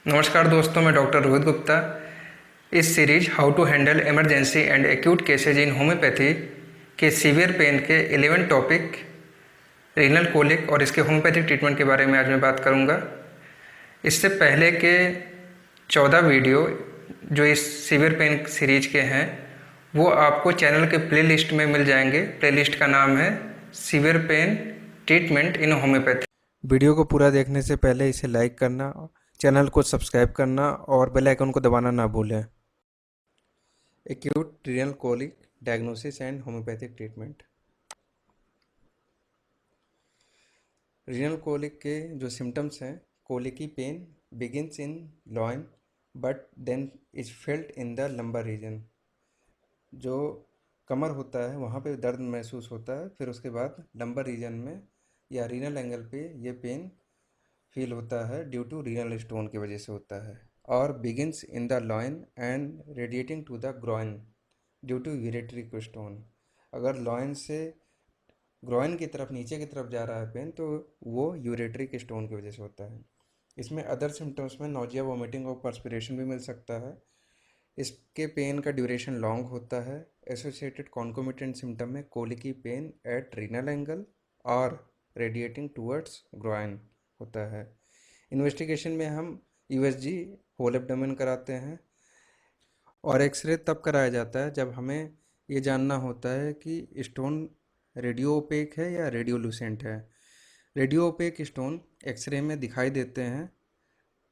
नमस्कार दोस्तों, मैं डॉक्टर रोहित गुप्ता। इस series how to handle emergency and acute cases in homeopathy के सीवियर पेन के 11 टॉपिक रीनल कोलिक और इसके होम्योपैथिक ट्रीटमेंट के बारे में आज मैं बात करूंगा। इससे पहले के 14 वीडियो जो इस सीवियर पेन सीरीज के हैं वो आपको चैनल के प्लेलिस्ट में मिल जाएंगे। प्लेलिस्ट का नाम है सीवियर पेन ट्रीटमेंट इन होम्योपैथी। वीडियो को पूरा देखने से पहले इसे लाइक करना, चैनल को सब्सक्राइब करना और बेल आइकन को दबाना ना भूलें। Acute renal colic diagnosis and homeopathic treatment. Renal colic के जो सिम्टम्स हैं, colicky pain begins in loin but then is felt in the lumbar region. जो कमर होता है वहाँ पे दर्द महसूस होता है, फिर उसके बाद लंबर रीजन में या रीनल एंगल पे ये पेन फील होता है ड्यू टू रीनल स्टोन की वजह से होता है। और begins in the loin and radiating to the groin due to ureteric stone. अगर लॉइन से ग्रॉइन की तरफ नीचे की तरफ जा रहा है पेन तो वो यूरेटरी स्टोन की वजह से होता है। इसमें अदर सिम्टम्स में नोजिया, वोमिटिंग और पर्सपिरेशन भी मिल सकता है। इसके पेन का ड्यूरेशन लॉन्ग होता है। एसोसिएटेड कॉन्कोमिटेंट सिम्टम में colicky pen eight renal angle और रेडिएटिंग टूवर्ड्स ग्रॉइन होता है। इन्वेस्टिगेशन में हम यूएसजी होल एब्डोमेन कराते हैं और एक्सरे तब कराया जाता है जब हमें ये जानना होता है कि स्टोन रेडियो ओपेक है या रेडियोलूसेंट है। रेडियो ओपेक स्टोन एक्सरे में दिखाई देते हैं,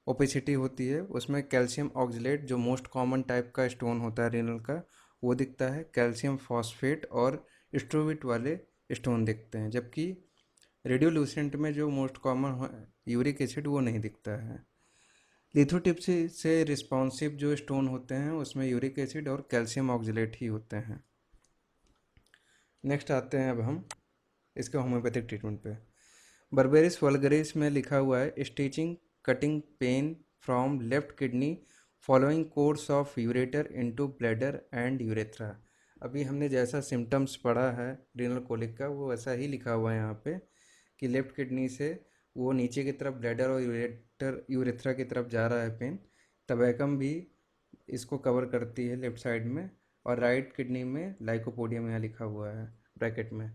ओपेसिटी होती है, उसमें कैल्शियम ऑक्सलेट जो मोस्ट कॉमन टाइप का स्टोन होता है रीनल का वो दिखता है, कैल्शियम फॉस्फेट और स्ट्रोविट वाले स्टोन दिखते हैं। जबकि रेडियोलूसेंट में जो मोस्ट कॉमन यूरिक एसिड वो नहीं दिखता है। लिथोट्रिप्सी से रिस्पॉन्सिव जो स्टोन होते हैं उसमें यूरिक एसिड और कैल्शियम ऑक्सलेट ही होते हैं। नेक्स्ट आते हैं अब हम इसके होम्योपैथिक ट्रीटमेंट पे। बर्बेरिस वल्गरिस में लिखा हुआ है stitching cutting pain from left kidney following course of ureter into bladder and urethra. अभी हमने जैसा सिम्टम्स पढ़ा है रीनल कोलिक का वो वैसा ही लिखा हुआ है यहाँ पे कि लेफ्ट किडनी से वो नीचे की तरफ ब्लैडर और यूरेथ्रा की तरफ जा रहा है पेन। टबैकम भी इसको कवर करती है लेफ्ट साइड में, और राइट किडनी में लाइकोपोडियम यहाँ लिखा हुआ है ब्रैकेट में।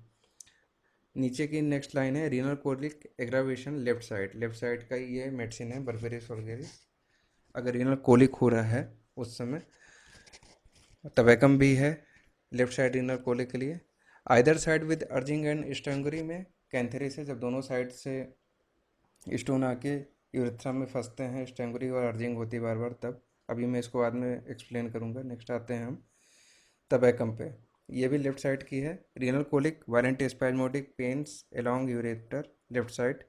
नीचे की नेक्स्ट लाइन है renal colic aggravation left side का ये मेडिसिन है बर्बेरिस वल्गरिस। अगर रीनल कोलिक हो रहा है उस समय टबैकम भी है लेफ्ट साइड रीनल कोलिक के लिए। Either side with urging and strangury में कैंथेरिस है, जब दोनों साइड से स्टोन आके यूरेथ्रा में फंसते हैं, स्ट्रैंगरी और अर्जिंग होती है बार बार, तब। अभी मैं इसको बाद में एक्सप्लेन करूँगा। नेक्स्ट आते हैं हम टबैकम पे। ये भी लेफ्ट साइड की है। Renal colic violent spasmodic pains along ureter left side,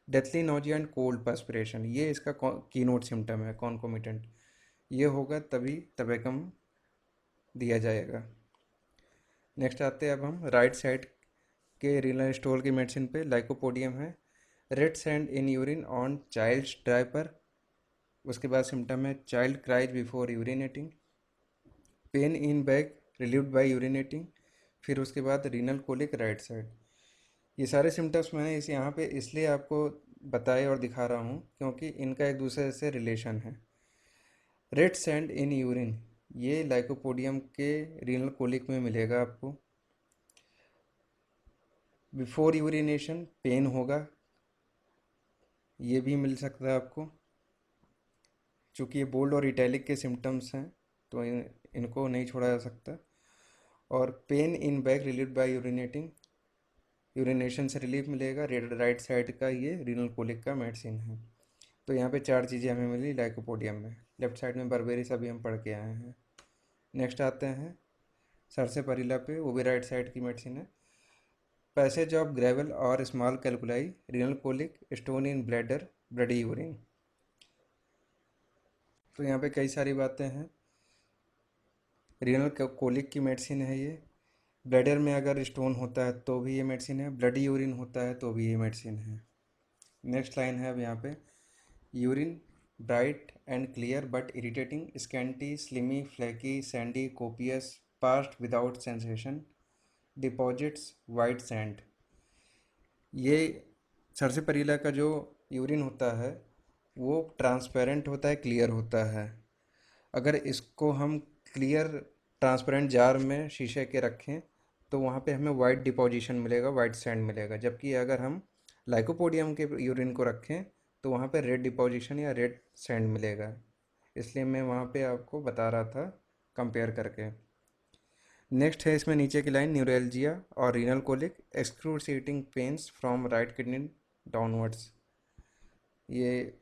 deathly nausea and cold perspiration, ये इसका कीनोट सिम्टम है कॉन्कोमिटेंट। ये होगा तभी टबैकम दिया जाएगा। नेक्स्ट आते हैं अब हम राइट साइड के रीनल स्टोल की मेडिसिन पे। लाइकोपोडियम है, red sand in urine on child's diaper. उसके बाद सिम्टम है child cries before urinating, pain in back relieved by urinating. फिर उसके बाद रीनल कोलिक राइट साइड। ये सारे सिम्टम्स मैंने इस यहाँ पे इसलिए आपको बताए और दिखा रहा हूँ क्योंकि इनका एक दूसरे से रिलेशन है। रेड सैंड इन यूरिन ये लाइकोपोडियम के रीनल कोलिक में मिलेगा आपको। बिफोर यूरिनेशन पेन होगा, ये भी मिल सकता है आपको। चूँकि ये बोल्ड और इटैलिक के सिम्टम्स हैं तो इनको नहीं छोड़ा जा सकता। और pen in back relieved by urinating, urination से रिलीफ मिलेगा। राइट साइड का ये रीनल कोलिक का मेडिसिन है। तो यहाँ पे 4 चीज़ें हमें मिली लाइकोपोडियम में। लेफ्ट साइड में बर्बेरिस अभी हम पढ़ के आए हैं। नेक्स्ट आते हैं सर्सेपरिला पे, वो भी राइट साइड की मेडिसिन है। पैसेज ऑफ ग्रेवल और small calculi renal colic stone in bladder bloody urine. तो यहाँ पे कई सारी बातें हैं। रीनल कोलिक की मेडिसिन है ये। ब्लैडर में अगर स्टोन होता है तो भी ये मेडिसिन है, ब्लडी यूरिन होता है तो भी ये मेडिसिन है। नेक्स्ट लाइन है अब यहाँ पे, urine bright and clear but irritating, scanty slimy flaky sandy copious passed without sensation, deposits white sand. ये सर्सेपरिला का जो यूरिन होता है वो ट्रांसपेरेंट होता है, क्लियर होता है। अगर इसको हम क्लियर ट्रांसपेरेंट जार में शीशे के रखें तो वहाँ पे हमें वाइट डिपोजिशन मिलेगा, वाइट सैंड मिलेगा। जबकि अगर हम लाइकोपोडियम के यूरिन को रखें तो वहाँ पे रेड डिपोजिशन या रेड सैंड मिलेगा। इसलिए मैं वहाँ पे आपको बता रहा था कंपेयर करके। नेक्स्ट है इसमें नीचे की लाइन, न्यूरैल्जिया और renal colic excruciating pains from right kidney downwards. ये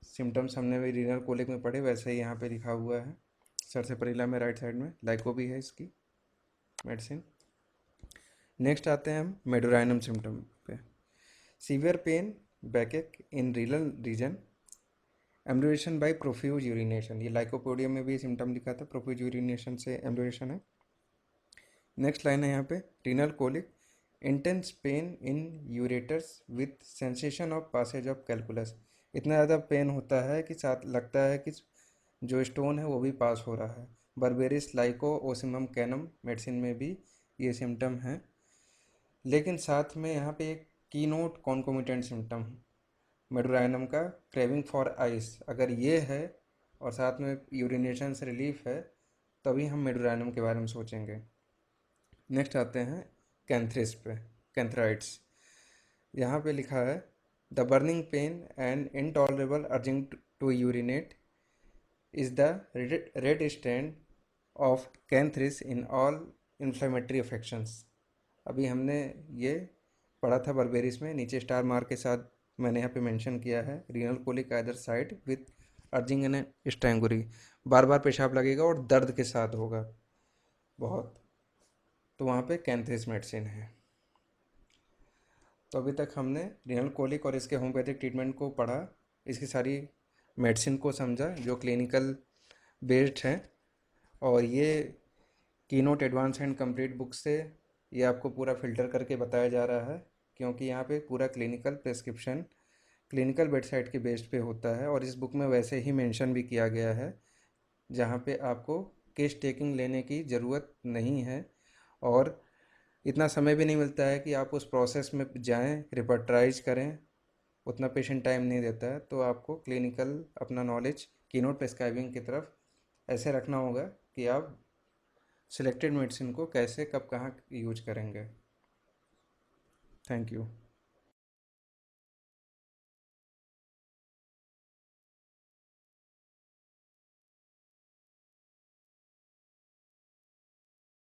सिम्टम्स हमने भी रीनल कोलिक में पढ़े, वैसे ही यहाँ पे लिखा हुआ है सर से परिला में राइट साइड में। लाइको भी है इसकी मेडिसिन। नेक्स्ट आते हैं हम मेडोराइनम सिम्टम पे। Severe pain, backache in renal region, ambulation by profuse urination. ये लाइकोपोडियम में भी सिम्टम लिखा था, प्रोफ्यूज यूरिनेशन से एम्ब्यूलेशन है। नेक्स्ट लाइन है यहाँ पे, renal colic intense pain in ureters with sensation of passage of calculus. इतना ज़्यादा पेन होता है कि साथ लगता है कि जो स्टोन है वो भी पास हो रहा है। बर्बेरिस लाइको ओसिमम कैनम मेडिसिन में भी ये सिम्टम है। लेकिन साथ में यहाँ पे एक की नोट कॉन्कोमिटेंट सिम्टम मेडोराइनम का, क्रेविंग फॉर आइस। अगर ये है और साथ में यूरिनेशन से रिलीफ है तभी हम मेडोराइनम के बारे में सोचेंगे। नेक्स्ट आते हैं कैंथ्रिस पे, कैंथ्राइट्स। यहाँ पे लिखा है the burning pain and intolerable urging to urinate is the red stand of canthris in all inflammatory affections। अभी हमने ये पढ़ा था बर्बेरिस में, नीचे स्टार मार्क के साथ मैंने यहाँ पे मेंशन किया है, renal colic either side with urging and strangury. बार बार पेशाब लगेगा और दर्द के साथ होगा बहुत, तो वहाँ पे कैंथ्रिस मेडिसिन है। तो अभी तक हमने रीनल कोलिक और इसके होम्योपैथिक ट्रीटमेंट को पढ़ा, इसकी सारी मेडिसिन को समझा जो क्लिनिकल बेस्ड हैं। और ये keynote advance and complete book से ये आपको पूरा फ़िल्टर करके बताया जा रहा है, क्योंकि यहाँ पे पूरा क्लिनिकल प्रेस्क्रिप्शन क्लिनिकल वेबसाइट के बेस्ड पे होता है। और इस बुक में वैसे ही मेंशन भी किया गया है जहाँ पे आपको केस टेकिंग लेने की ज़रूरत नहीं है और इतना समय भी नहीं मिलता है कि आप उस प्रोसेस में जाएं, रिपर्टराइज करें, उतना पेशेंट टाइम नहीं देता है। तो आपको क्लिनिकल अपना नॉलेज कीनोट प्रेस्क्राइबिंग की तरफ ऐसे रखना होगा कि आप सिलेक्टेड मेडिसिन को कैसे कब कहाँ यूज करेंगे। Thank you.